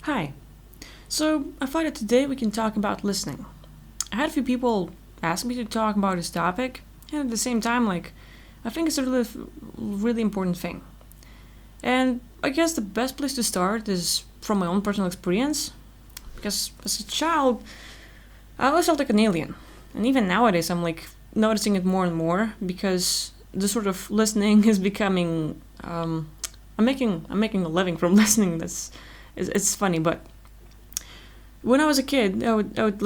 Hi. So I thought that today we can talk about listening. I had a few people ask me to talk about this topic, and at the same time, I think it's a really important thing. And I guess the best place to start is from my own personal experience, because as a child, I always felt like an alien, and even nowadays, I'm noticing it more and more because the sort of listening is becoming. I'm making a living from listening. It's funny, but when I was a kid, I would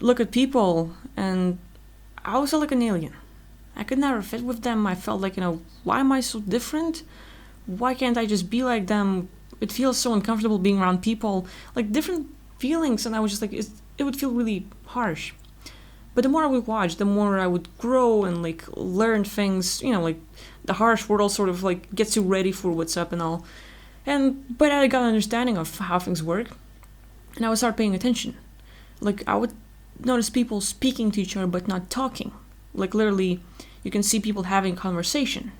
look at people and I always felt like an alien. I could never fit with them. I felt like, why am I so different? Why can't I just be like them? It feels so uncomfortable being around people, like different feelings, and I was just it would feel really harsh. But the more I would watch, the more I would grow and learn things, the harsh world sort of gets you ready for what's up and all. And but I got an understanding of how things work, and I would start paying attention. I would notice people speaking to each other but not talking. Literally, you can see people having a conversation,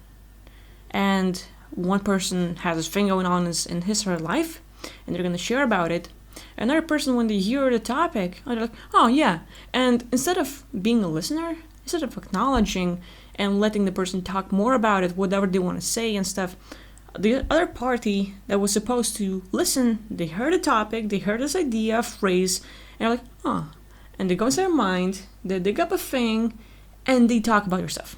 and one person has this thing going on in his or her life, and they're gonna share about it. Another person, when they hear the topic, they're like, "Oh yeah," and instead of being a listener, instead of acknowledging and letting the person talk more about it, whatever they want to say and stuff, the other party that was supposed to listen, they heard a topic, they heard this idea, phrase, and they're like, "Oh," and they go into their mind, they dig up a thing, and they talk about your stuff.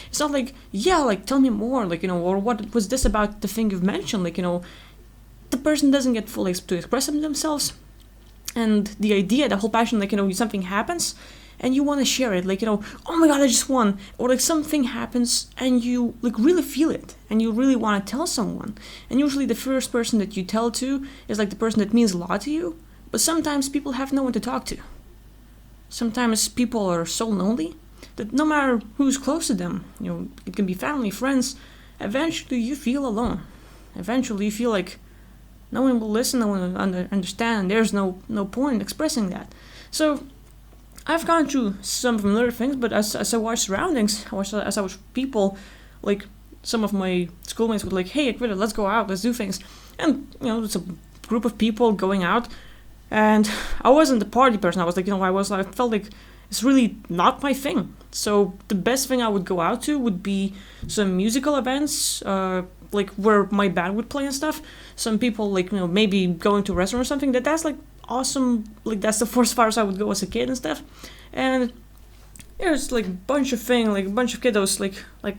It's not tell me more, or what was this about the thing you've mentioned, the person doesn't get fully to express themselves, and the idea, the whole passion, something happens, and you want to share it, oh my god, I just won, or something happens, and you really feel it, and you really want to tell someone, and usually the first person that you tell to is the person that means a lot to you, but sometimes people have no one to talk to. Sometimes people are so lonely that no matter who's close to them, it can be family, friends, eventually you feel alone. Eventually you feel like no one will listen, no one will understand, there's no point in expressing that. So I've gone through some familiar things, but as I watch surroundings, as I watch people, some of my schoolmates would hey, Akvita, let's go out, let's do things. And, it's a group of people going out, and I wasn't the party person. I was I felt like it's really not my thing. So the best thing I would go out to would be some musical events, where my band would play and stuff. Some people maybe going to a restaurant or something. That's awesome. That's the first far as I would go as a kid and stuff. And there's bunch of thing, a bunch of kiddos, I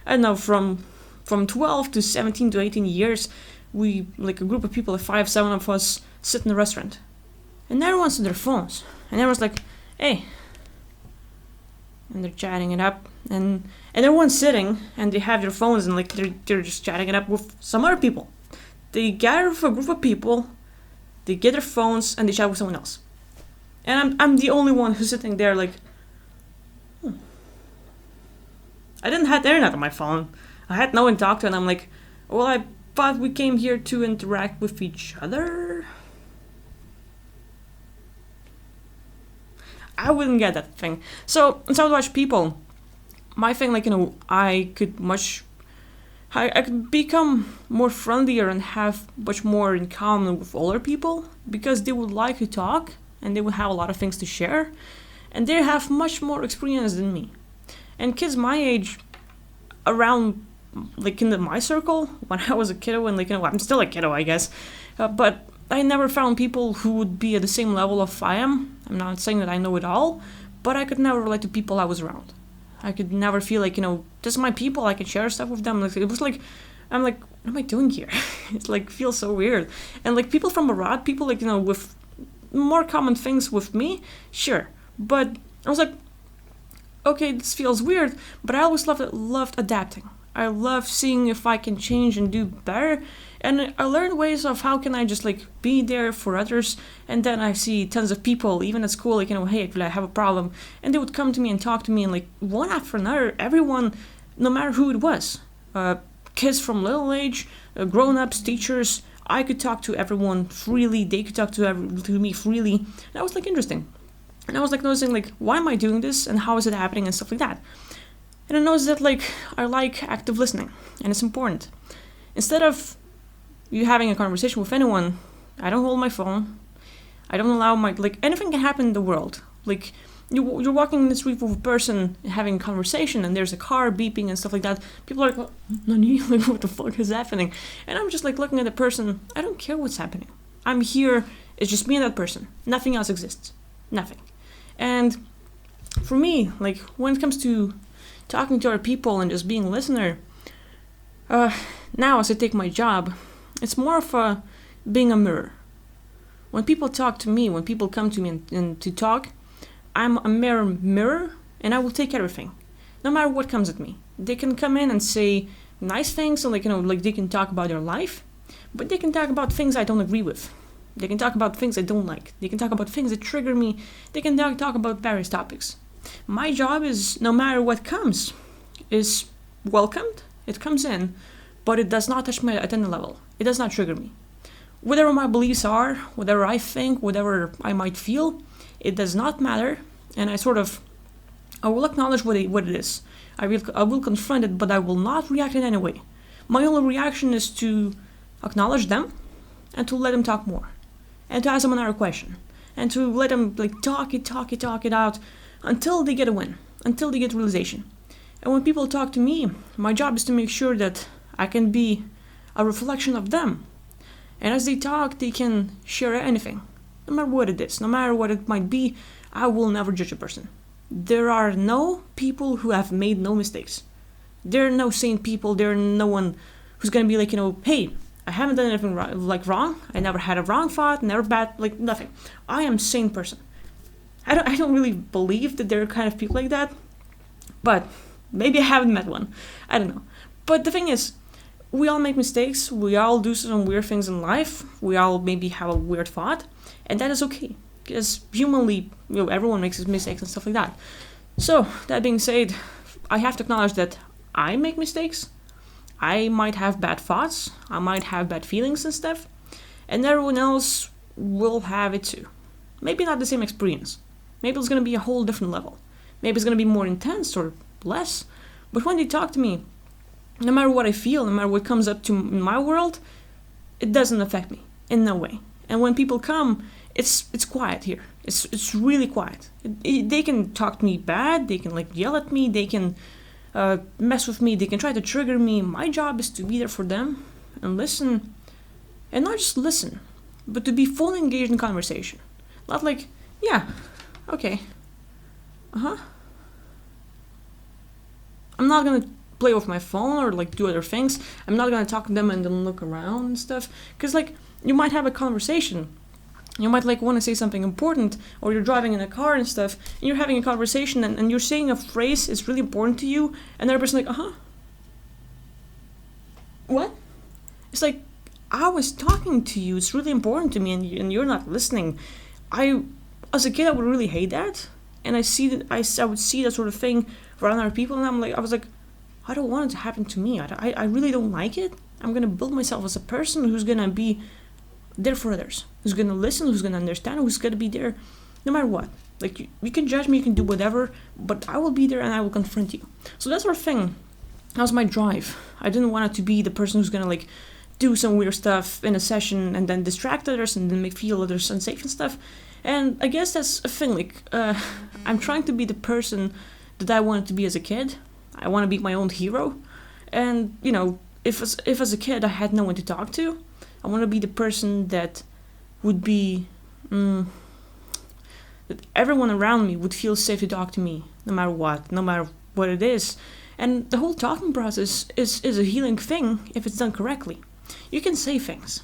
don't know, from 12 to 17 to 18 years, we a group of people, 5-7 of us, sit in a restaurant, and everyone's on their phones, and everyone's hey, and they're chatting it up, and everyone's sitting and they have their phones, and they're just chatting it up with some other people. They gather with a group of people, they get their phones, and they chat with someone else, and I'm the only one who's sitting there I didn't have the internet on my phone, I had no one to talk to, and I'm well, I thought we came here to interact with each other. I wouldn't get that thing. So I would watch people. My thing, I could become more friendlier and have much more in common with older people, because they would like to talk and they would have a lot of things to share, and they have much more experience than me. And kids my age, around in my circle, when I was a kiddo, and I'm still a kiddo, I guess, but I never found people who would be at the same level of I am. I'm not saying that I know it all, but I could never relate to people I was around. I could never feel this is my people, I can share stuff with them. It was I'm what am I doing here? It feels so weird. And people from abroad, people with more common things with me, sure. But I was okay, this feels weird, but I always loved adapting. I love seeing if I can change and do better, and I learned ways of how can I just be there for others. And then I see tons of people, even at school, hey, I have a problem, and they would come to me and talk to me, and one after another, everyone, no matter who it was, kids from little age, grown-ups, teachers, I could talk to everyone freely, they could talk to me freely, and that was interesting. And I was noticing why am I doing this, and how is it happening, and stuff like that. And I noticed that I like active listening, and it's important. Instead of you having a conversation with anyone, I don't hold my phone. I don't allow my, like, anything can happen in the world. Like, you're walking in the street with a person having a conversation and there's a car beeping and stuff like that. People are like, Nani? Like, what the fuck is happening? And I'm just like looking at the person. I don't care what's happening. I'm here. It's just me and that person. Nothing else exists. Nothing. And for me, like, when it comes to talking to other people and just being a listener, now as I take my job, it's more of a being a mirror. When people talk to me, when people come to me and to talk, I'm a mirror and I will take everything, no matter what comes at me. They can come in and say nice things, and like they can talk about their life, but they can talk about things I don't agree with. They can talk about things I don't like. They can talk about things that trigger me. They can talk about various topics. My job is, no matter what comes, is welcomed. It comes in, but it does not touch me at any level. It does not trigger me. Whatever my beliefs are, whatever I think, whatever I might feel, it does not matter. And I will acknowledge what it is. I will confront it, but I will not react in any way. My only reaction is to acknowledge them and to let them talk more. And to ask them another question. And to let them talk it out until they get a win, until they get realization. And when people talk to me, my job is to make sure that I can be a reflection of them. And as they talk, they can share anything. No matter what it is, no matter what it might be, I will never judge a person. There are no people who have made no mistakes. There are no saint people. There are no one who's going to be like, hey, I haven't done anything wrong. I never had a wrong thought, never bad, nothing. I am a sane person. I don't really believe that there are kind of people like that, but maybe I haven't met one. I don't know. But the thing is, we all make mistakes. We all do some weird things in life. We all maybe have a weird thought, and that is okay. Because humanly, everyone makes mistakes and stuff like that. So, that being said, I have to acknowledge that I make mistakes. I might have bad thoughts. I might have bad feelings and stuff. And everyone else will have it too. Maybe not the same experience. Maybe it's going to be a whole different level. Maybe it's going to be more intense or less. But when they talk to me, no matter what I feel, no matter what comes up to my world, it doesn't affect me in no way. And when people come, it's quiet here. It's really quiet. They can talk to me bad. They can yell at me. They can mess with me. They can try to trigger me. My job is to be there for them and listen, and not just listen, but to be fully engaged in conversation. Not yeah, okay, I'm not gonna play with my phone or do other things. I'm not gonna talk to them and then look around and stuff. Cause you might have a conversation. You might want to say something important, or you're driving in a car and stuff, and you're having a conversation and you're saying a phrase is really important to you, and the other person what? It's I was talking to you, it's really important to me, and you're not listening. As a kid, I would really hate that, and I would see that sort of thing around other people, and I was I don't want it to happen to me. I really don't like it. I'm gonna build myself as a person who's gonna be there for others, who's gonna listen, who's gonna understand, who's gonna be there no matter what. You can judge me, you can do whatever, but I will be there and I will confront you. So that sort of thing, that was my drive. I didn't want it to be the person who's gonna do some weird stuff in a session and then distract others and then make feel others unsafe and stuff. And I guess that's a thing. I'm trying to be the person that I wanted to be as a kid. I want to be my own hero. And if as a kid I had no one to talk to, I want to be the person that would be that everyone around me would feel safe to talk to me, no matter what it is. And the whole talking process is a healing thing if it's done correctly. You can say things,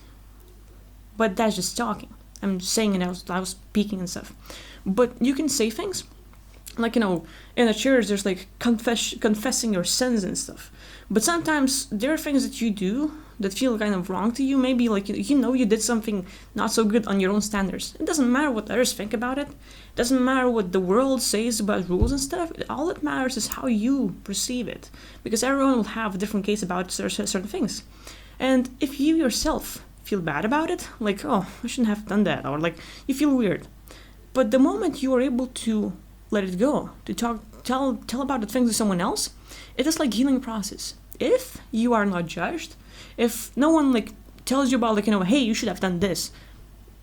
but that's just talking. I'm saying it, I was speaking and stuff. But you can say things, in a church there's confessing your sins and stuff. But sometimes there are things that you do that feel kind of wrong to you. Maybe you did something not so good on your own standards. It doesn't matter what others think about it. It doesn't matter what the world says about rules and stuff. All that matters is how you perceive it. Because everyone will have a different case about certain things. And if you yourself feel bad about it, oh, I shouldn't have done that, or you feel weird. But the moment you are able to let it go, to tell about the things to someone else, it is healing process. If you are not judged, if no one tells you about hey, you should have done this,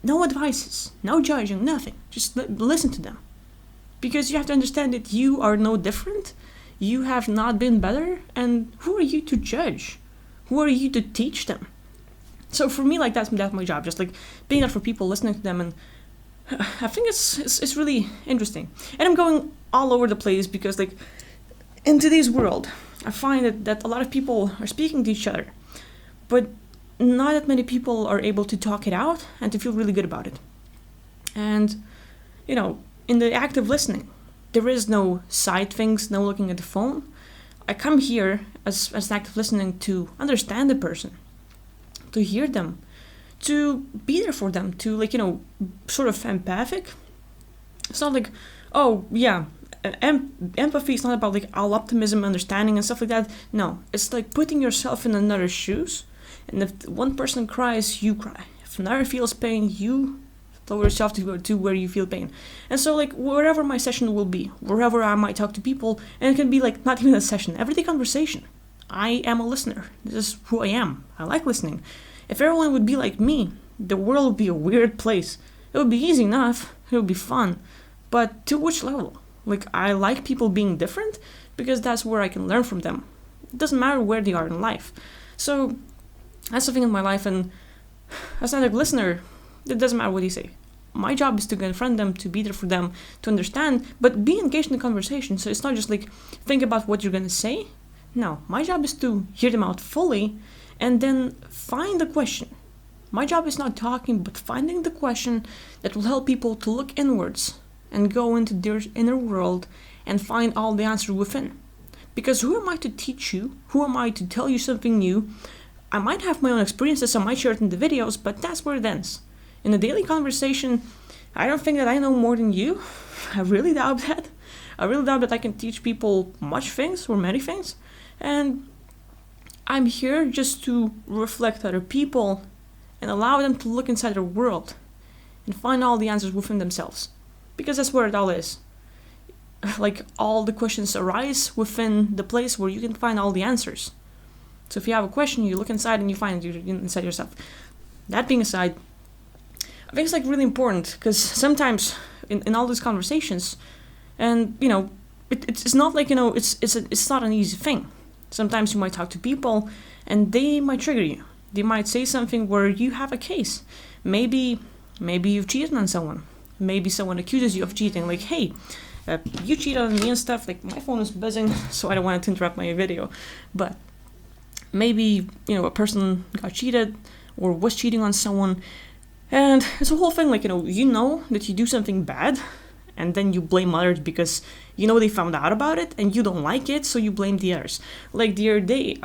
no advices, no judging, nothing. Just listen to them. Because you have to understand that you are no different. You have not been better. And who are you to judge? Who are you to teach them? So for me, like, that's my job. Just like being there for people, listening to them. And I think it's really interesting. And I'm going all over the place because, like, in today's world, I find that a lot of people are speaking to each other. But not that many people are able to talk it out and to feel really good about it. And, you know, in the act of listening, there is no side things, no looking at the phone. I come here as an act of listening to understand the person, to hear them, to be there for them, to, like, you know, sort of empathic. It's not like, oh, yeah, empathy is not about, like, all optimism, understanding and stuff like that. No, it's like putting yourself in another's shoes. And if one person cries, you cry. If another feels pain, you lower yourself to where you feel pain. And so, like, wherever my session will be, wherever I might talk to people, and it can be, like, not even a session, everyday conversation. I am a listener. This is who I am. I like listening. If everyone would be like me, the world would be a weird place. It would be easy enough. It would be fun. But to which level? Like, I like people being different because that's where I can learn from them. It doesn't matter where they are in life. So that's the thing in my life, and as an active listener, it doesn't matter what you say. My job is to confront them, to be there for them, to understand, but be engaged in the conversation. So it's not just like think about what you're going to say. No, my job is to hear them out fully and then find the question. My job is not talking, but finding the question that will help people to look inwards and go into their inner world and find all the answers within. Because who am I to teach you? Who am I to tell you something new? I might have my own experiences, I might share it in the videos, but that's where it ends. In a daily conversation, I don't think that I know more than you. I really doubt that. I really doubt that I can teach people much things or many things. And I'm here just to reflect other people and allow them to look inside their world and find all the answers within themselves. Because that's where it all is. Like, all the questions arise within the place where you can find all the answers. So if you have a question, you look inside and you find it inside yourself. That being aside, I think it's, like, really important because sometimes in all these conversations, and, you know, it's not like, you know, it's not an easy thing. Sometimes you might talk to people and they might trigger you. They might say something where you have a case. Maybe you've cheated on someone. Maybe someone accuses you of cheating. Like, hey, you cheated on me and stuff. Like, my phone is buzzing, so I don't want it to interrupt my video. But maybe, you know, a person got cheated or was cheating on someone. And it's a whole thing, like, you know that you do something bad. And then you blame others because you know they found out about it and you don't like it, so you blame the others. Like the other day,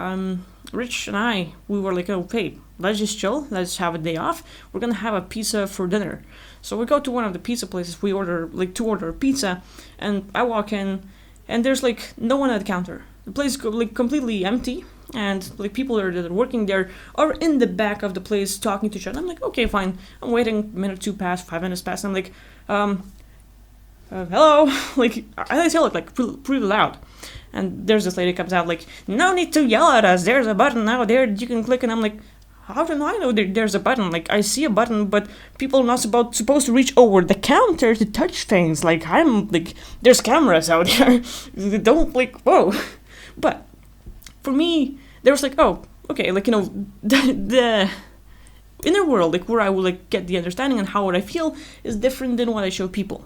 Rich and I, we were like, oh, hey, let's just chill, let's have a day off. We're gonna have a pizza for dinner. So we go to one of the pizza places, we order a pizza, and I walk in, and there's, like, no one at the counter. The place is, like, completely empty, and, like, people that are working there are in the back of the place talking to each other. I'm like, okay, fine. I'm waiting, a minute, 2 pass, 5 minutes pass, and I'm like, hello, like, I yell it, like, pretty loud. And there's this lady comes out, like, no need to yell at us, there's a button out there you can click. And I'm like, how do I know there's a button? Like, I see a button, but people are not supposed to reach over the counter to touch things. Like, I'm, like, there's cameras out here. Don't, like, whoa. But for me, there was like, oh, okay, like, the inner world, like, where I would, like, get the understanding and how what I feel is different than what I show people.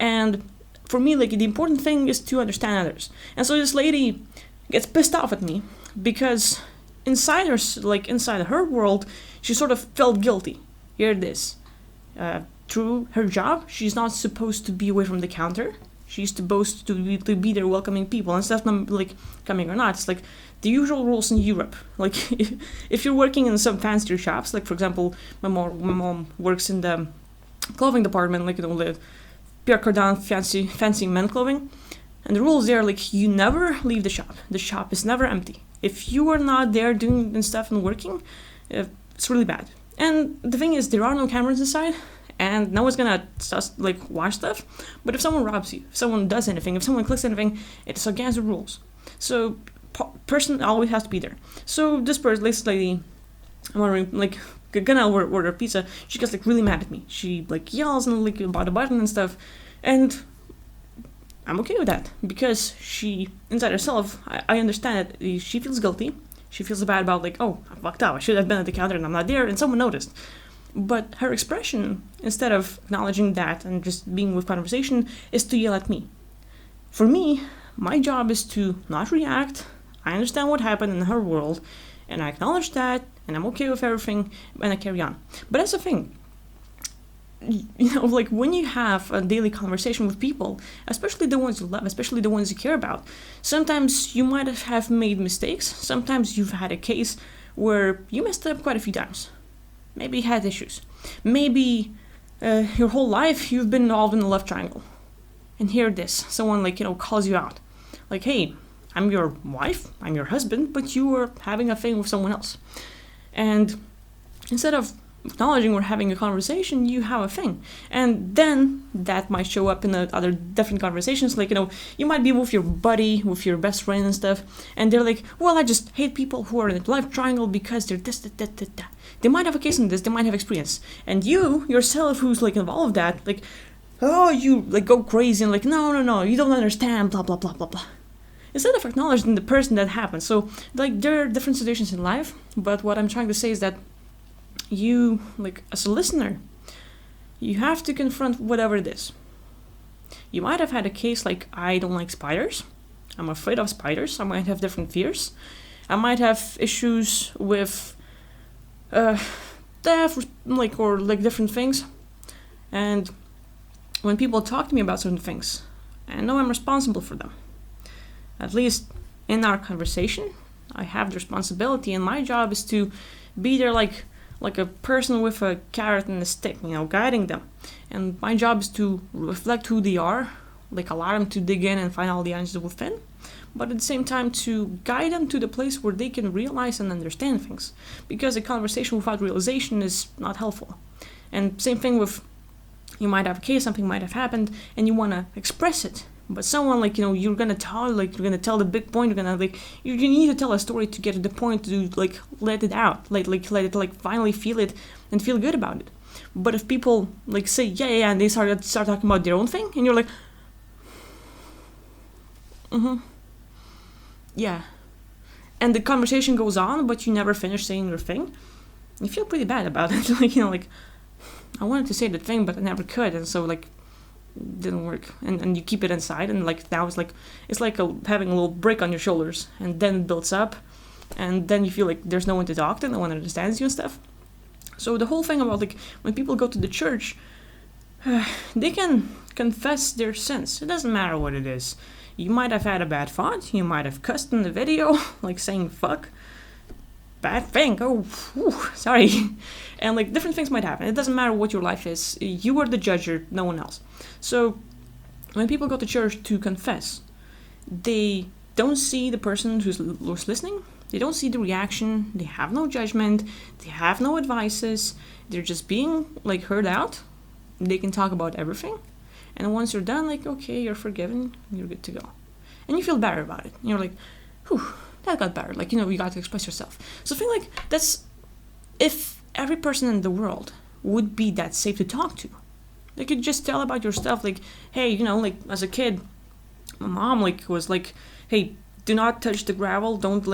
And for me, like, the important thing is to understand others. And so this lady gets pissed off at me because inside her world, she sort of felt guilty. Here it is. Through her job, she's not supposed to be away from the counter. She's supposed to be there welcoming people. And stuff, like, coming or not. It's like the usual rules in Europe. Like, if you're working in some fancier shops, like, for example, my mom works in the clothing department, like, the Pierre Cardin fancy men clothing. And the rules there, like, you never leave the shop. The shop is never empty. If you are not there doing stuff and working, it's really bad. And the thing is, there are no cameras inside, and no one's gonna like watch stuff. But if someone robs you, if someone does anything, if someone clicks anything, it's against the rules. So person always has to be there. So this lady, I'm wondering, like, gonna order pizza, she gets like really mad at me. She like yells and like about the button and stuff, and I'm okay with that because she inside herself, I understand that she feels guilty. She feels bad about like, oh, I fucked up. I should have been at the counter and I'm not there, and someone noticed. But her expression, instead of acknowledging that and just being with conversation, is to yell at me. For me, my job is to not react. I understand what happened in her world, and I acknowledge that, and I'm okay with everything, and I carry on. But that's the thing. Like when you have a daily conversation with people, especially the ones you love, especially the ones you care about, sometimes you might have made mistakes. Sometimes you've had a case where you messed up quite a few times. Maybe you had issues. Maybe your whole life you've been involved in the love triangle. And here it is. Someone calls you out. Like, hey, I'm your wife, I'm your husband, but you were having a thing with someone else. And instead of acknowledging we're having a conversation, you have a thing. And then that might show up in other different conversations. Like, you might be with your buddy, with your best friend and stuff, and they're like, well, I just hate people who are in a life triangle because they're this, that. They might have a case in this, they might have experience. And you, yourself, who's like involved that, like, oh, you like go crazy and like, no, you don't understand, blah, blah, blah, blah, blah. Instead of acknowledging the person that happened. So, like, there are different situations in life, but what I'm trying to say is that you, like, as a listener, you have to confront whatever it is. You might have had a case like, I don't like spiders. I'm afraid of spiders. I might have different fears. I might have issues with death, or different things. And when people talk to me about certain things, I know I'm responsible for them. At least in our conversation, I have the responsibility, and my job is to be there like a person with a carrot and a stick, guiding them. And my job is to reflect who they are, like allow them to dig in and find all the answers within, but at the same time to guide them to the place where they can realize and understand things. Because a conversation without realization is not helpful. And same thing with, you might have a case, something might have happened, and you want to express it. But someone you're gonna tell the big point. You need to tell a story to get to the point to let it out, let it finally feel it and feel good about it. But if people say yeah, and they start talking about their own thing, and you're like, yeah, and the conversation goes on, but you never finish saying your thing, you feel pretty bad about it. I wanted to say the thing, but I never could, and so didn't work, and you keep it inside, and now it's like having a little brick on your shoulders, and then it builds up, and then you feel like there's no one to talk to, no one understands you and stuff. So the whole thing about when people go to the church, they can confess their sins. It doesn't matter what it is. You might have had a bad thought, you might have cussed in the video, saying fuck, bad thing, sorry. And different things might happen. It doesn't matter what your life is. You are the judge, or no one else. So when people go to church to confess, they don't see the person who's listening. They don't see the reaction. They have no judgment. They have no advices. They're just being heard out. They can talk about everything. And once you're done, okay, you're forgiven. You're good to go. And you feel better about it. And you're like, whew, that got better. You got to express yourself. So I feel that's, if every person in the world would be that safe to talk to. They could just tell about your stuff, hey, as a kid, my mom was hey, do not touch the gravel, don't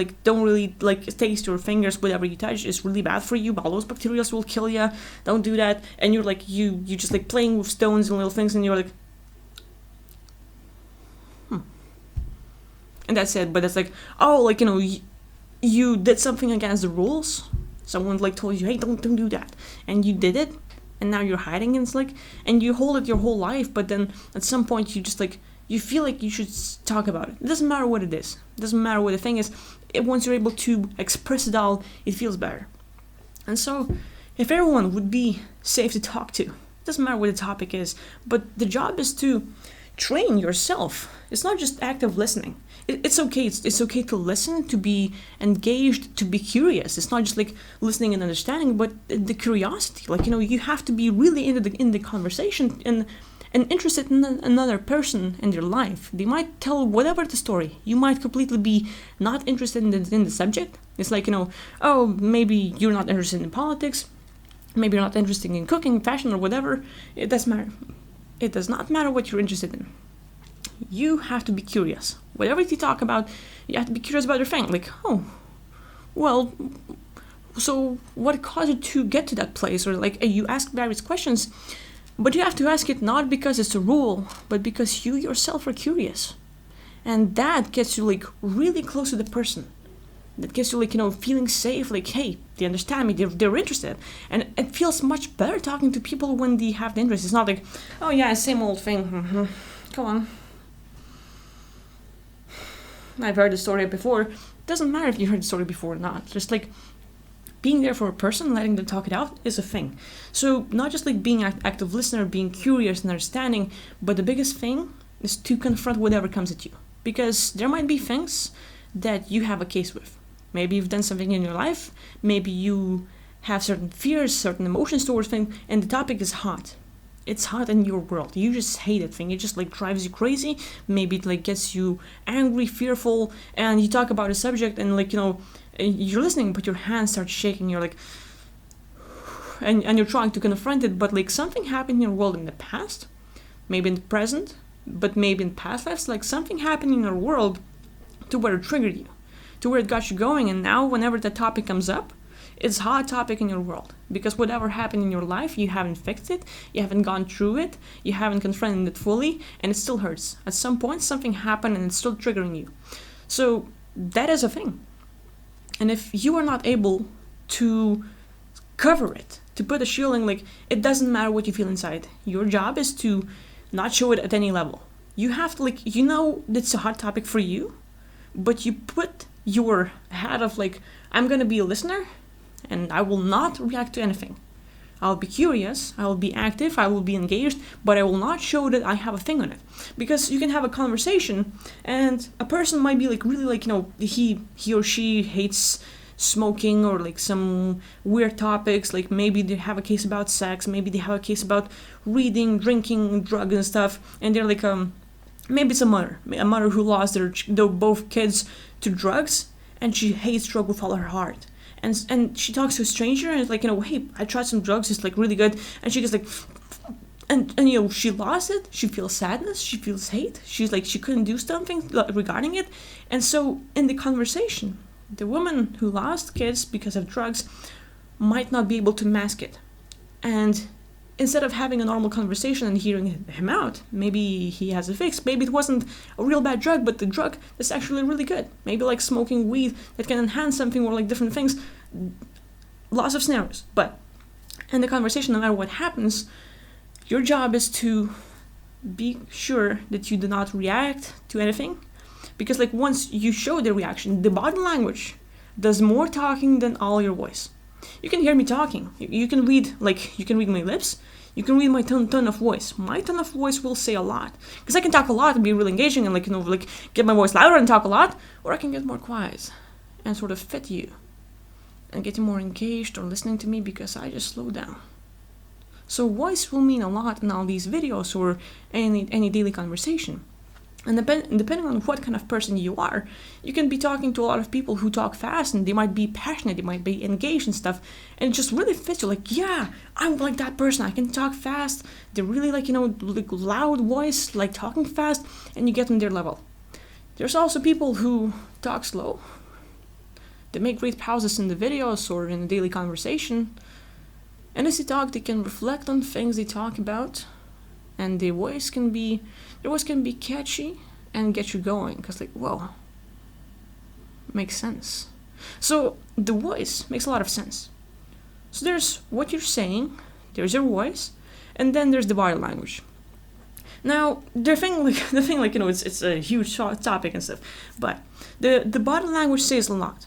really taste your fingers, whatever you touch is really bad for you, all those bacteria will kill you, don't do that. And you're you just playing with stones and little things, and you're and that's it. But it's you did something against the rules. Someone told you, hey, don't do that, and you did it, and now you're hiding. And it's and you hold it your whole life, but then at some point you just you feel you should talk about it. It doesn't matter what it is. It doesn't matter what the thing is. Once you're able to express it all, it feels better. And so, if everyone would be safe to talk to, it doesn't matter what the topic is, but the job is to train yourself. It's not just active listening. It's okay. It's okay to listen, to be engaged, to be curious. It's not just listening and understanding, but the curiosity. You have to be really in the conversation and interested in another person in their life. They might tell whatever the story. You might completely be not interested in the subject. It's oh, maybe you're not interested in politics. Maybe you're not interested in cooking, fashion, or whatever. It doesn't matter. It does not matter what you're interested in. You have to be curious. Whatever you talk about, you have to be curious about your thing. Like, oh, well, so what caused you to get to that place? Or like, you ask various questions, but you have to ask it not because it's a rule, but because you yourself are curious. And that gets you like really close to the person. That gets you like, feeling safe, like, hey, they understand me, they're interested. And it feels much better talking to people when they have the interest. It's not like, oh yeah, same old thing. Mm-hmm. Come on. I've heard the story before. It doesn't matter if you heard the story before or not. Just like being there for a person, letting them talk it out is a thing. So not just like being an active listener, being curious and understanding, but the biggest thing is to confront whatever comes at you. Because there might be things that you have a case with. Maybe you've done something in your life. Maybe you have certain fears, certain emotions towards things, and the topic is hot. It's hot in your world. You just hate that thing. It just like drives you crazy. Maybe it like gets you angry, fearful, and you talk about a subject and like, you're listening, but your hands start shaking. You're like, and you're trying to confront it, but like something happened in your world in the past, maybe in the present, but maybe in past lives, like something happened in your world to where it triggered you, to where it got you going, and now whenever that topic comes up, it's a hot topic in your world. Because whatever happened in your life, you haven't fixed it, you haven't gone through it, you haven't confronted it fully, and it still hurts. At some point, something happened and it's still triggering you. So that is a thing. And if you are not able to cover it, to put a shielding, like, it doesn't matter what you feel inside. Your job is to not show it at any level. You have to, like, it's a hot topic for you, but you put your hat of, like, I'm gonna be a listener, and I will not react to anything. I'll be curious, I will be active, I will be engaged, but I will not show that I have a thing on it. Because you can have a conversation, and a person might be like really like, he or she hates smoking or like some weird topics, like maybe they have a case about sex, maybe they have a case about reading, drinking, drugs and stuff, and they're like, maybe it's a mother who lost their both kids to drugs, and she hates drugs with all her heart. And she talks to a stranger and it's like, hey, I tried some drugs, it's like really good. And she gets like, and she lost it. She feels sadness. She feels hate. She's like, she couldn't do something regarding it. And so in the conversation, the woman who lost kids because of drugs might not be able to mask it. And instead of having a normal conversation and hearing him out, maybe he has a fix. Maybe it wasn't a real bad drug, but the drug is actually really good. Maybe like smoking weed that can enhance something or like different things. Lots of scenarios. But in the conversation, no matter what happens, your job is to be sure that you do not react to anything. Because like once you show the reaction, the body language does more talking than all your voice. You can hear me talking. You can read my lips. You can read my tone of voice. My tone of voice will say a lot. Because I can talk a lot and be really engaging and like get my voice louder and talk a lot. Or I can get more quiet and sort of fit you. And get you more engaged or listening to me because I just slow down. So voice will mean a lot in all these videos or any daily conversation. And depending on what kind of person you are, you can be talking to a lot of people who talk fast and they might be passionate, they might be engaged and stuff, and it just really fits you. Like, yeah, I'm like that person. I can talk fast. They're really like, like loud voice, like talking fast, and you get them their level. There's also people who talk slow. They make great pauses in the videos or in the daily conversation. And as they talk, they can reflect on things they talk about. And their voice can be catchy and get you going. Because like, whoa, makes sense. So the voice makes a lot of sense. So there's what you're saying, there's your voice, and then there's the body language. Now, the thing, it's a huge topic and stuff. But the body language says a lot.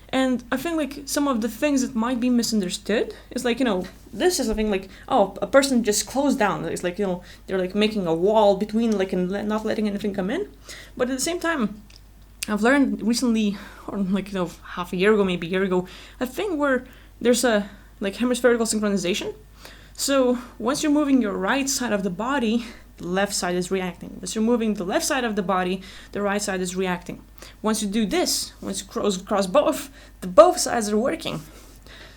And I think like some of the things that might be misunderstood is like, this is a thing like, oh, a person just closed down. It's like, they're like making a wall between like and not letting anything come in. But at the same time, I've learned recently, or like, half a year ago, maybe a year ago, a thing where there's a like hemispherical synchronization. So once you're moving your right side of the body, the left side is reacting. Once you're moving the left side of the body, the right side is reacting. Once you do this, once you cross both, both sides are working.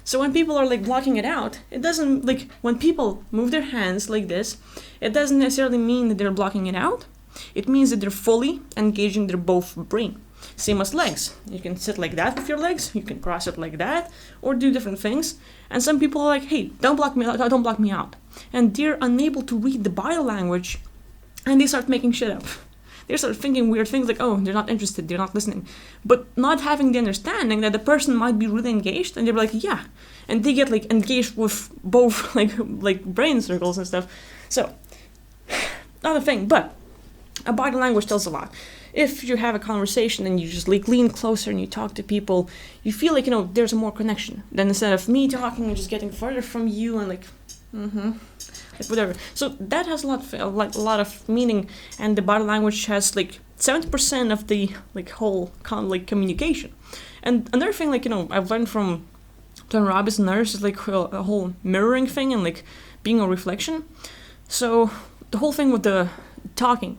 So when people are like blocking it out, it doesn't like when people move their hands like this, it doesn't necessarily mean that they're blocking it out. It means that they're fully engaging their both brain. Same as legs. You can sit like that with your legs, you can cross it like that, or do different things. And some people are like, hey, don't block me out. And they're unable to read the body language, and they start making shit up. They start thinking weird things like, oh, they're not interested, they're not listening. But not having the understanding that the person might be really engaged, and they're like, yeah. And they get like engaged with both like brain circles and stuff. So, not a thing, but a body language tells a lot. If you have a conversation and you just like lean closer and you talk to people, you feel like, there's a more connection than instead of me talking and just getting further from you and like whatever. So that has a lot of meaning, and the body language has like 70% of the like whole communication. And another thing, I've learned from Tony Robbins and others is like a whole mirroring thing and like being a reflection. So the whole thing with the talking.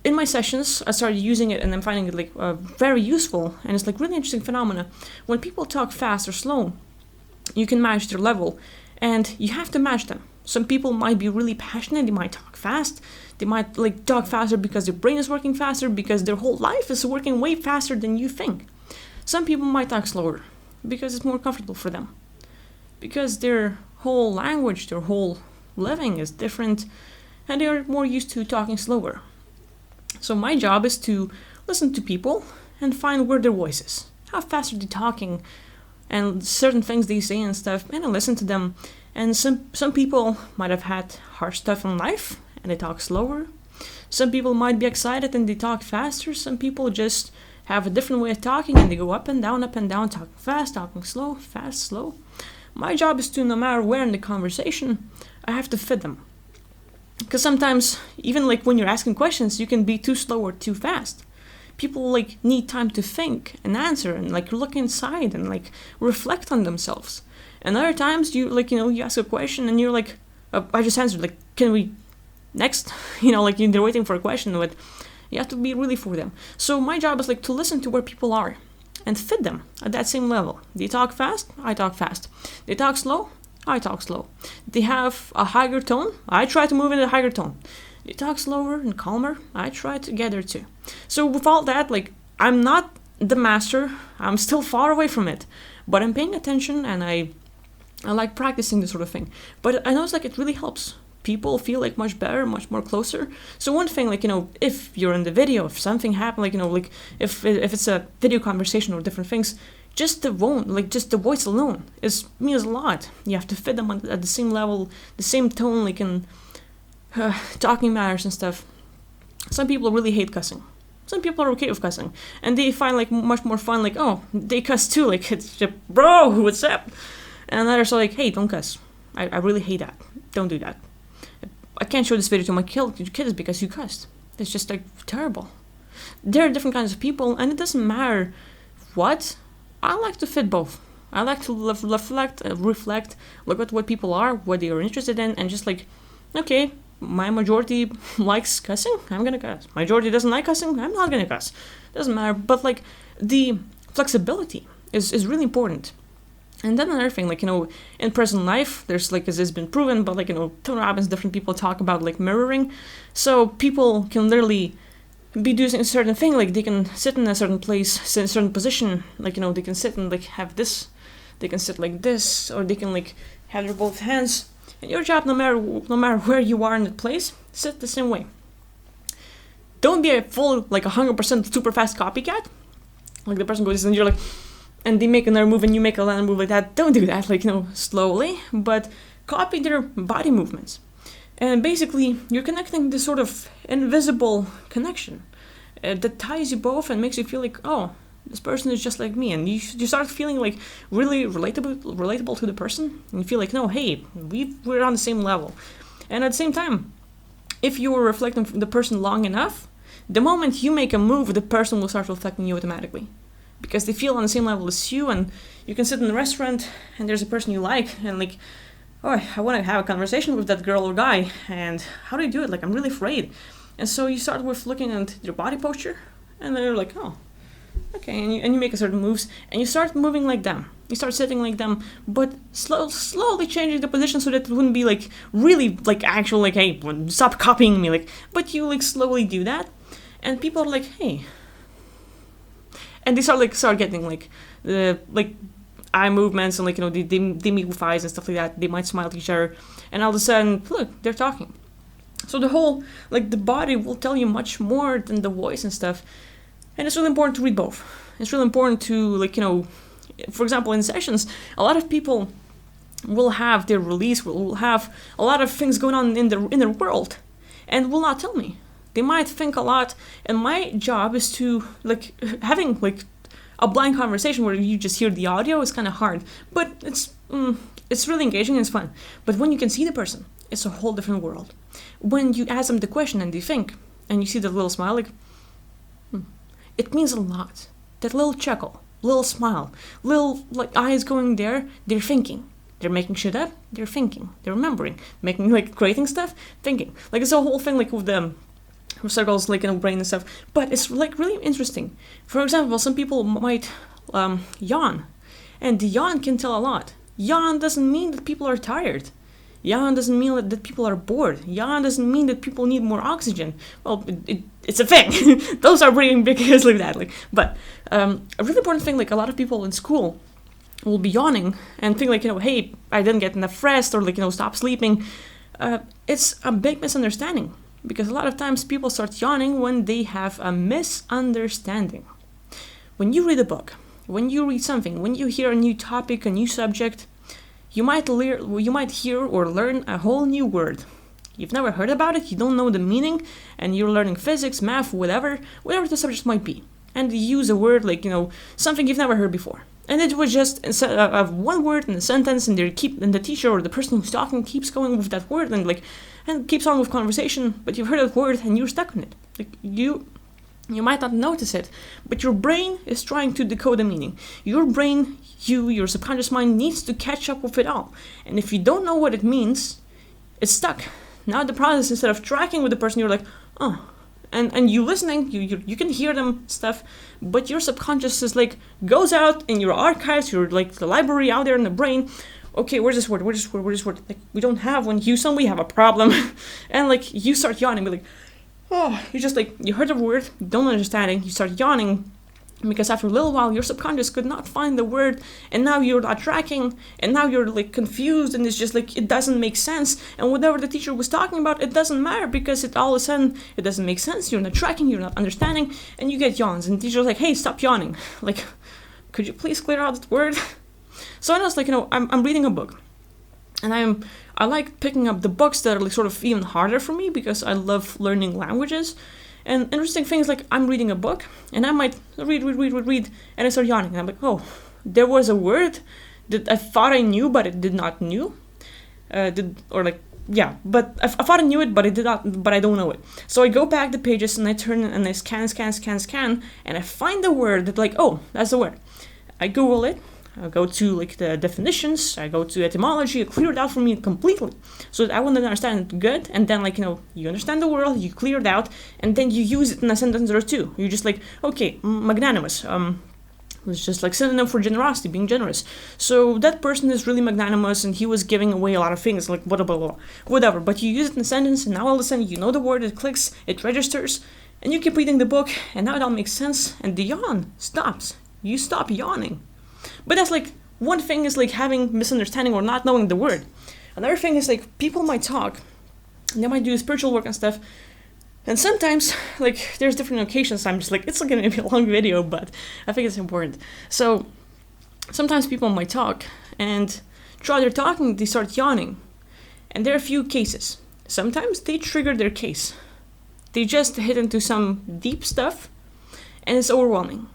In my sessions, I started using it, and I'm finding it like very useful, and it's like really interesting phenomena. When people talk fast or slow, you can match their level, and you have to match them. Some people might be really passionate, they might talk fast, they might like talk faster because their brain is working faster, because their whole life is working way faster than you think. Some people might talk slower because it's more comfortable for them, because their whole language, their whole living is different, and they are more used to talking slower. So my job is to listen to people and find where their voice is. How fast are they talking? And certain things they say and stuff, and I listen to them. And some people might have had hard stuff in life, and they talk slower. Some people might be excited and they talk faster. Some people just have a different way of talking, and they go up and down, talking fast, talking slow, fast, slow. My job is to, no matter where in the conversation, I have to fit them. Because sometimes, even like when you're asking questions, you can be too slow or too fast. People like need time to think and answer and like look inside and like reflect on themselves. And other times you you ask a question and you're like, I just answered, like, can we next? Like they're waiting for a question, but you have to be really for them. So my job is like to listen to where people are and fit them at that same level. They talk fast, I talk fast. They talk slow, I talk slow. They have a higher tone, I try to move in a higher tone. They talk slower and calmer, I try to get there too. So with all that, like, I'm not the master, I'm still far away from it, but I'm paying attention, and I like practicing this sort of thing. But I notice like it really helps people feel like much better, much more closer. So one thing, like, if you're in the video, if something happened, like, if it's a video conversation or different things, just the voice alone means a lot. You have to fit them at the same level, the same tone, like in talking matters and stuff. Some people really hate cussing. Some people are okay with cussing, and they find like much more fun, like, oh, they cuss too, like, it's just, bro, what's up? And others are like, hey, don't cuss. I really hate that. Don't do that. I can't show this video to my kids because you cussed. It's just like terrible. There are different kinds of people, and it doesn't matter what. I like to fit both. I like to reflect, look at what people are, what they are interested in, and just like, okay, my majority likes cussing, I'm gonna cuss. Majority doesn't like cussing, I'm not gonna cuss. Doesn't matter, but like the flexibility is really important. And then another thing, like, in present life, there's like, as it's been proven, but like, Tony Robbins, different people talk about like mirroring. So people can literally be doing a certain thing, like they can sit in a certain place, sit in a certain position, like, they can sit and like have this, they can sit like this, or they can like have their both hands. And your job, no matter where you are in the place, sit the same way. Don't be a full, like 100% super fast copycat. Like the person goes and you're like, and they make another move and you make another move like that. Don't do that, like, slowly, but copy their body movements. And basically, you're connecting this sort of invisible connection that ties you both and makes you feel like, oh, this person is just like me. And you start feeling like really relatable to the person. And you feel like, no, hey, we're on the same level. And at the same time, if you were reflecting the person long enough, the moment you make a move, the person will start reflecting you automatically. Because they feel on the same level as you, and you can sit in a restaurant and there's a person you like, and like, oh, I want to have a conversation with that girl or guy, and how do you do it? Like, I'm really afraid. And so you start with looking at your body posture, and then you're like, oh, okay, and you make a certain moves, and you start moving like them. You start sitting like them, but slowly changing the position so that it wouldn't be like really like actual like, hey, stop copying me, like. But you like slowly do that, and people are like, hey, and they start getting like eye movements and like they move eyes and stuff like that. They might smile at each other, and all of a sudden, look, they're talking. So the whole like the body will tell you much more than the voice and stuff, and it's really important to read both. It's really important to like for example, in sessions, a lot of people will have their release, will have a lot of things going on in their world, and will not tell me. They might think a lot, and my job is to like having like a blind conversation where you just hear the audio is kind of hard, but it's really engaging and it's fun. But when you can see the person, it's a whole different world. When you ask them the question and they think, and you see the little smile, like it means a lot. That little chuckle, little smile, little like eyes going there, they're thinking. They're making shit up, they're thinking. They're remembering, making like creating stuff, thinking. Like it's a whole thing like with the circles like in the brain and stuff. But it's like really interesting. For example, some people might yawn. And the yawn can tell a lot. Yawn doesn't mean that people are tired. Yawn doesn't mean that people are bored. Yawn doesn't mean that people need more oxygen. Well, it's a thing. Those are pretty big things like that. Like, but a really important thing, like a lot of people in school will be yawning and think like, hey, I didn't get enough rest, or like, stop sleeping. It's a big misunderstanding, because a lot of times people start yawning when they have a misunderstanding. When you read a book, when you read something, when you hear a new topic, a new subject, you might hear or learn a whole new word. You've never heard about it, you don't know the meaning, and you're learning physics, math, whatever the subject might be. And you use a word like, something you've never heard before. And it was just one word in a sentence, and the teacher or the person who's talking keeps going with that word and keeps on with conversation, but you've heard that word and you're stuck on it. Like you might not notice it, but your brain is trying to decode the meaning. Your brain, your subconscious mind needs to catch up with it all. And if you don't know what it means, it's stuck. Now the process, instead of tracking with the person, you're like, oh. And you listening, you can hear them stuff, but your subconscious is like, goes out in your archives, your like the library out there in the brain. Okay, where's this word? Like, we don't have one. Houston, we have a problem. And like, you start yawning, be like, oh, you just like, you heard the word, don't understand it, you start yawning, because after a little while, your subconscious could not find the word, and now you're not tracking, and now you're like confused, and it's just like, it doesn't make sense, and whatever the teacher was talking about, it doesn't matter, because all of a sudden, it doesn't make sense, you're not tracking, you're not understanding, and you get yawns, and the teacher's like, hey, stop yawning, like, could you please clear out that word? So I was like, I'm reading a book, and I like picking up the books that are like sort of even harder for me, because I love learning languages. And interesting thing is, like, I'm reading a book, and I might read, and I start yawning, and I'm like, oh, there was a word that I thought I knew, but it did not knew, but I thought I knew it, but it did not, but I don't know it. So I go back the pages, and I turn and I scan, and I find the word that like, oh, that's the word. I Google it. I go to like the definitions, I go to etymology, it cleared out for me completely, so that I wouldn't understand it good, and then like, you understand the world, you clear it out, and then you use it in a sentence or two. You're just like, okay, magnanimous, it's just like synonym for generosity, being generous. So that person is really magnanimous, and he was giving away a lot of things, like whatever, but you use it in a sentence, and now all of a sudden you know the word, it clicks, it registers, and you keep reading the book, and now it all makes sense, and the yawn stops. You stop yawning. But that's like, one thing is like having misunderstanding or not knowing the word. Another thing is like, people might talk, and they might do spiritual work and stuff, and sometimes like there's different occasions, I'm just like, it's gonna be a long video, but I think it's important. So sometimes people might talk, and throughout their talking they start yawning, and there are a few cases. Sometimes they trigger their case, they just hit into some deep stuff, and it's overwhelming.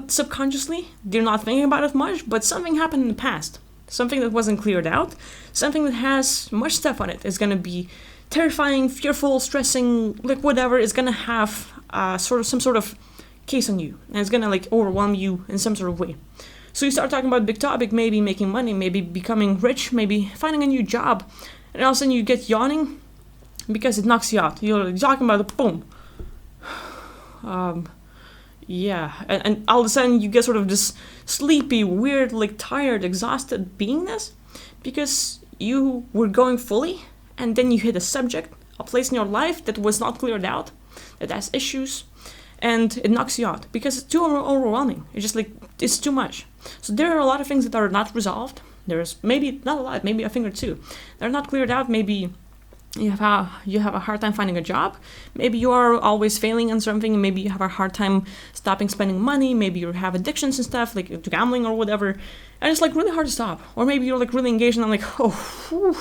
Subconsciously, they're not thinking about it much, but something happened in the past, something that wasn't cleared out, something that has much stuff on it is going to be terrifying, fearful, stressing, like whatever, is going to have some sort of case on you, and it's going to like overwhelm you in some sort of way. So you start talking about a big topic, maybe making money, maybe becoming rich, maybe finding a new job, and all of a sudden you get yawning because it knocks you out. You're talking about it, boom. Yeah, and all of a sudden you get sort of this sleepy, weird, like tired, exhausted beingness because you were going fully and then you hit a subject, a place in your life that was not cleared out, that has issues, and it knocks you out because it's too overwhelming. It's just like, it's too much. So there are a lot of things that are not resolved. There's maybe not a lot, maybe a thing or two. They're not cleared out. Maybe you have a hard time finding a job. Maybe you are always failing on something. Maybe you have a hard time stopping spending money. Maybe you have addictions and stuff like to gambling or whatever, and it's like really hard to stop. Or maybe you're like really engaged and I'm like, oh, whew,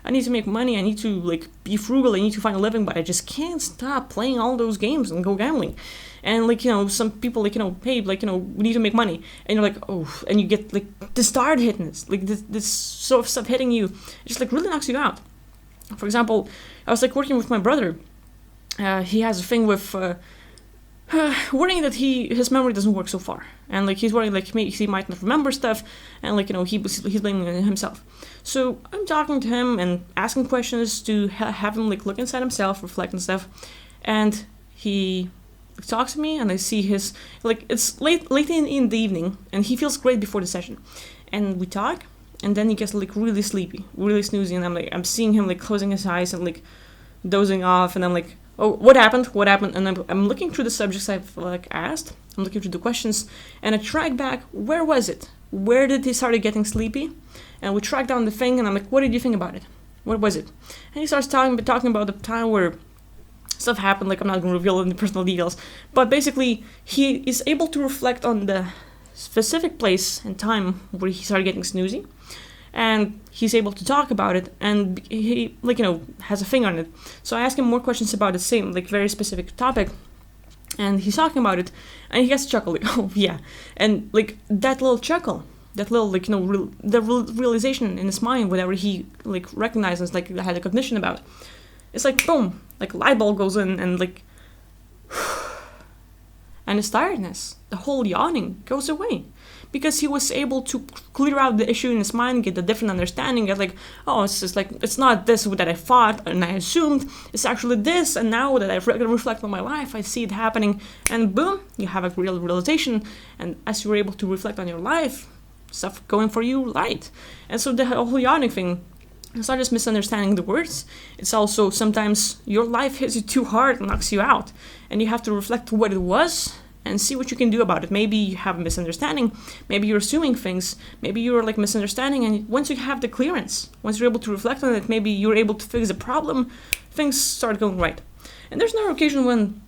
I need to make money. I need to like be frugal. I need to find a living, but I just can't stop playing all those games and go gambling. And like, some people like, hey, like, we need to make money, and you're like, oh, and you get like this tired hitness, like this sort of stuff hitting you. It just like really knocks you out. For example, I was like working with my brother. He has a thing with worrying that his memory doesn't work so far, and like he's worrying like he might not remember stuff, and like he's blaming himself. So I'm talking to him and asking questions to have him like look inside himself, reflect and stuff, and he talks to me, and I see his like it's late in the evening, and he feels great before the session, and we talk. And then he gets like really sleepy, really snoozy, and I'm seeing him like closing his eyes and like dozing off, and I'm like, oh, what happened? And I'm looking through the subjects I've like asked. I'm looking through the questions, and I track back. Where was it? Where did he started getting sleepy? And we track down the thing, and I'm like, what did you think about it? What was it? And he starts talking about the time where stuff happened. Like I'm not going to reveal any personal details, but basically he is able to reflect on the specific place and time where he started getting snoozy, and he's able to talk about it, and he like has a finger on it. So I ask him more questions about the same like very specific topic, and he's talking about it, and he gets a chuckle like, oh yeah, and like that little chuckle, that little like realization in his mind, whatever he like recognizes, like had a cognition about, it's like boom, like light bulb goes in, and like and his tiredness, the whole yawning goes away, because he was able to clear out the issue in his mind, get a different understanding, get like, oh, it's just like, it's not this that I thought and I assumed, it's actually this, and now that I reflect on my life, I see it happening, and boom, you have a real realization, and as you're able to reflect on your life, stuff going for you right. And so the whole yawning thing, it's not just misunderstanding the words, it's also sometimes your life hits you too hard and knocks you out, and you have to reflect what it was and see what you can do about it. Maybe you have a misunderstanding, maybe you're assuming things, maybe you're like misunderstanding, and once you have the clearance, once you're able to reflect on it, maybe you're able to fix the problem, things start going right. And there's no occasion when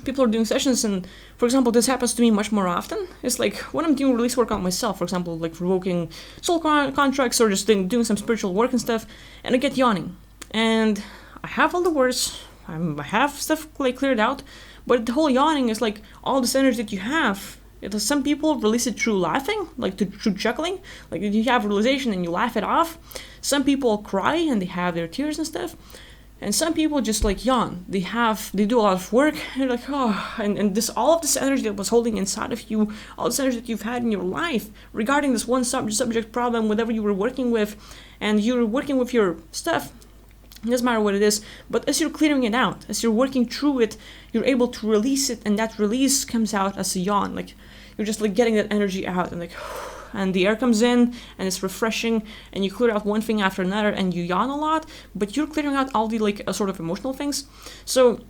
people are doing sessions, and for example, this happens to me much more often. It's like when I'm doing release work on myself, for example, like revoking soul contracts or just doing some spiritual work and stuff, and I get yawning, and I have all the words, I have stuff like cleared out, but the whole yawning is like all this energy that you have. Some people release it through laughing, like through chuckling, like you have realization and you laugh it off. Some people cry and they have their tears and stuff. And some people just like yawn. They do a lot of work, and they're like, oh, and this all of this energy that was holding inside of you, all this energy that you've had in your life regarding this one subject problem, whatever you were working with, and you're working with your stuff, it doesn't matter what it is, but as you're clearing it out, as you're working through it, you're able to release it, and that release comes out as a yawn. Like you're just like getting that energy out, and like, and the air comes in, and it's refreshing, and you clear out one thing after another, and you yawn a lot, but you're clearing out all the like sort of emotional things. So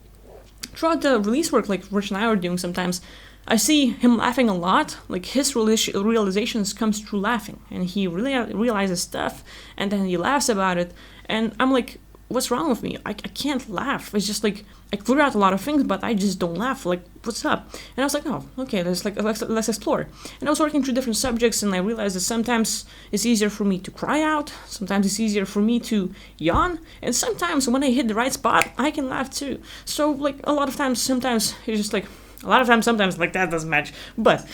throughout the release work, like Rich and I are doing sometimes, I see him laughing a lot. Like his realizations comes through laughing, and he really realizes stuff, and then he laughs about it, and I'm like, what's wrong with me? I can't laugh. It's just like I clear out a lot of things, but I just don't laugh. Like, what's up? And I was like, oh, okay, let's explore. And I was working through different subjects, and I realized that sometimes it's easier for me to cry out, sometimes it's easier for me to yawn, and sometimes when I hit the right spot, I can laugh too. So like a lot of times, sometimes it's just like sometimes like that doesn't match, but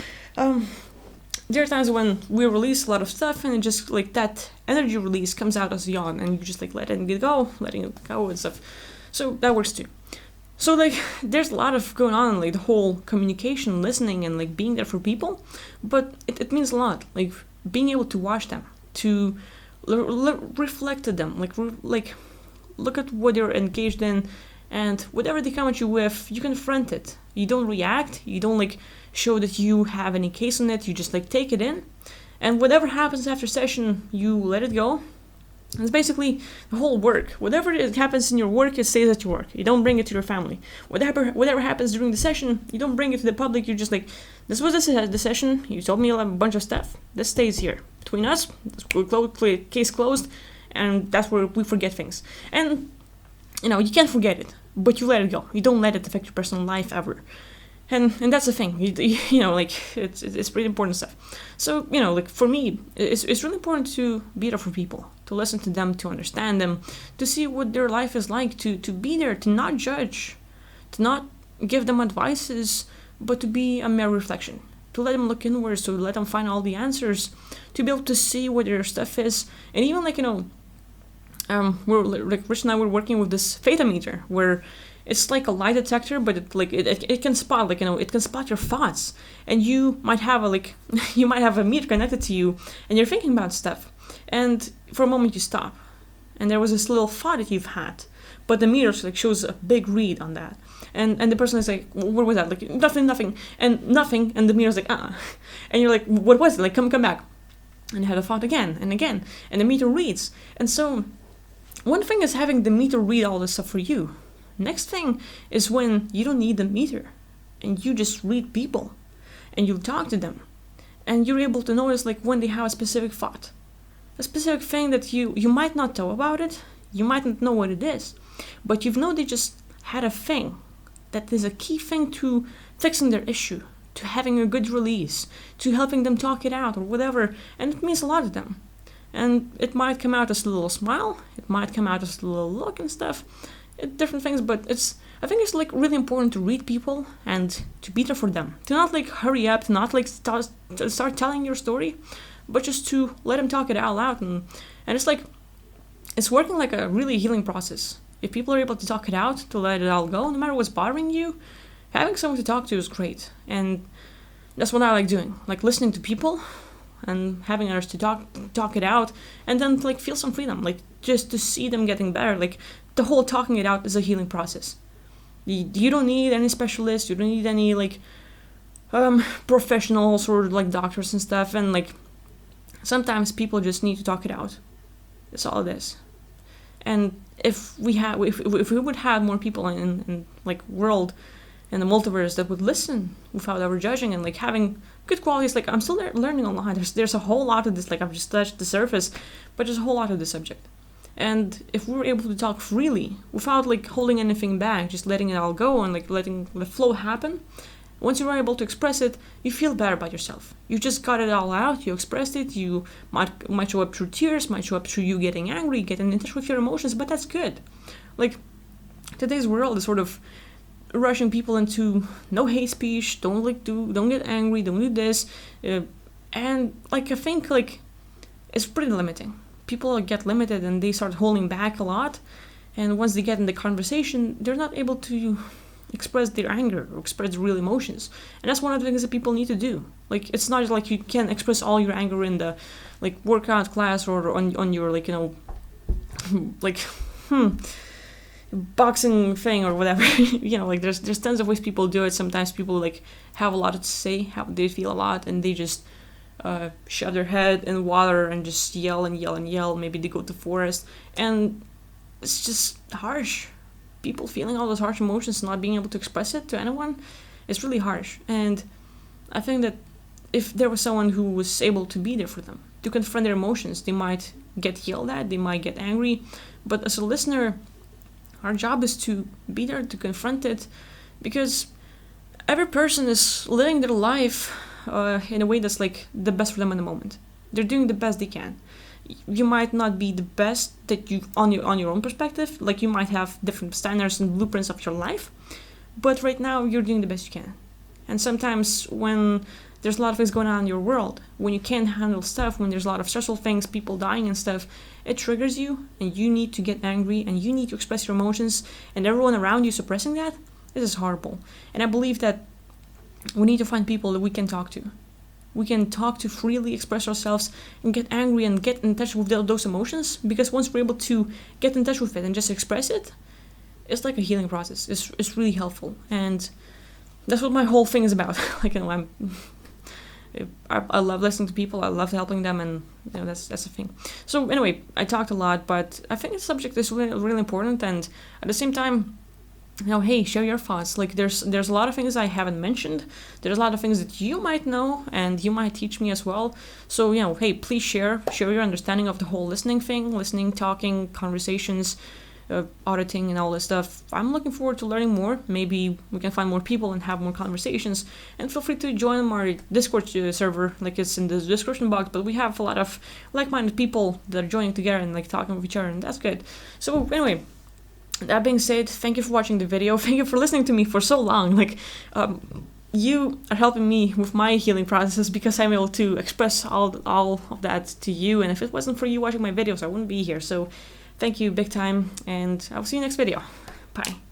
there are times when we release a lot of stuff, and it just like that energy release comes out as a yawn, and you just like letting it go and stuff. So that works too. So like there's a lot of going on, like the whole communication, listening, and like being there for people, but it means a lot. Like being able to watch them, to reflect to them, like look at what they're engaged in, And whatever they come at you with, you confront it. You don't react. You don't like show that you have any case on it. You just like take it in. And whatever happens after session, you let it go. And it's basically the whole work. Whatever it happens in your work, it stays at your work. You don't bring it to your family. Whatever happens during the session, you don't bring it to the public. You're just like, this was the session. You told me a bunch of stuff. This stays here. Between us, case closed. And that's where we forget things. And, you can't forget it. But you let it go. You don't let it affect your personal life ever. And that's the thing, it's pretty important stuff. So, for me, it's really important to be there for people, to listen to them, to understand them, to see what their life is like, to be there, to not judge, to not give them advices, but to be a mere reflection, to let them look inwards, to let them find all the answers, to be able to see what their stuff is. And even Rich and I were working with this theta meter, where it's like a lie detector, but it can spot it can spot your thoughts, and you might have a meter connected to you, and you're thinking about stuff, and for a moment you stop, and there was this little thought that you've had, but the meter shows a big read on that, and the person is like, what was that? Nothing, and the meter's like, and you're like, what was it? Come back, and you have a thought again and again, and the meter reads, and so one thing is having the meter read all this stuff for you. Next thing is when you don't need the meter and you just read people and you talk to them and you're able to notice when they have a specific thought, a specific thing that you might not know about it, you might not know what it is, but they just had a thing that is a key thing to fixing their issue, to having a good release, to helping them talk it out or whatever, and it means a lot to them. And it might come out as a little smile, it might come out as a little look and stuff, different things, but I think it's really important to read people and to be there for them, to not hurry up, to not start telling your story, but just to let them talk it out loud, and it's working like a really healing process. If people are able to talk it out, to let it all go, no matter what's bothering you, having someone to talk to is great. And that's what I like doing, listening to people and having others to talk it out, and then feel some freedom, just to see them getting better. The whole talking it out is a healing process. You don't need any specialists, you don't need any professionals or doctors and stuff, and sometimes people just need to talk it out. That's all it is. And if we would have more people in world and the multiverse that would listen without ever judging and having good qualities, I'm still learning a lot. There's a whole lot of this, I've just touched the surface, but there's a whole lot of this subject. And if we were able to talk freely without holding anything back, just letting it all go and letting the flow happen, once you are able to express it, you feel better about yourself. You just got it all out, you expressed it, you might show up through tears, might show up through you getting angry, getting in touch with your emotions, but that's good. Today's world is sort of rushing people into no hate speech, don't get angry, don't do this, and I think it's pretty limiting. People get limited and they start holding back a lot, and once they get in the conversation, they're not able to express their anger or express real emotions, and that's one of the things that people need to do. It's not you can express all your anger in the workout class or on your boxing thing or whatever. There's tons of ways people do it. Sometimes people have a lot to say, how they feel a lot, and they just shove their head in water and just yell and yell and yell. Maybe they go to the forest, and it's just harsh. People feeling all those harsh emotions, not being able to express it to anyone, it's really harsh. And I think that if there was someone who was able to be there for them, to confront their emotions, they might get yelled at, they might get angry, but as a listener, our job is to be there, to confront it, because every person is living their life in a way that's the best for them in the moment. They're doing the best they can. You might not be the best that you on your own perspective. You might have different standards and blueprints of your life, but right now you're doing the best you can. And sometimes when there's a lot of things going on in your world, when you can't handle stuff, when there's a lot of stressful things, people dying and stuff, it triggers you, and you need to get angry, and you need to express your emotions, and everyone around you suppressing that, this is horrible. And I believe that we need to find people that we can talk to. We can talk to freely express ourselves and get angry and get in touch with those emotions, because once we're able to get in touch with it and just express it, it's like a healing process. It's really helpful, and that's what my whole thing is about. Like, you know, I love listening to people. I love helping them, and you know, that's the thing. So anyway, I talked a lot, but I think the subject is really important, and at the same time, you know, hey, share your thoughts. Like, there's a lot of things I haven't mentioned. There's a lot of things that you might know, and you might teach me as well. So, you know, hey, please share your understanding of the whole listening thing, listening, talking, conversations, auditing, and all this stuff. I'm looking forward to learning more. Maybe we can find more people and have more conversations. And feel free to join our Discord server, like it's in the description box. But we have a lot of like-minded people that are joining together and like talking with each other, and that's good. So anyway, that being said, thank you for watching the video. Thank you for listening to me for so long. Like, you are helping me with my healing process because I'm able to express all of that to you. And if it wasn't for you watching my videos, I wouldn't be here. So thank you big time, and I'll see you next video. Bye.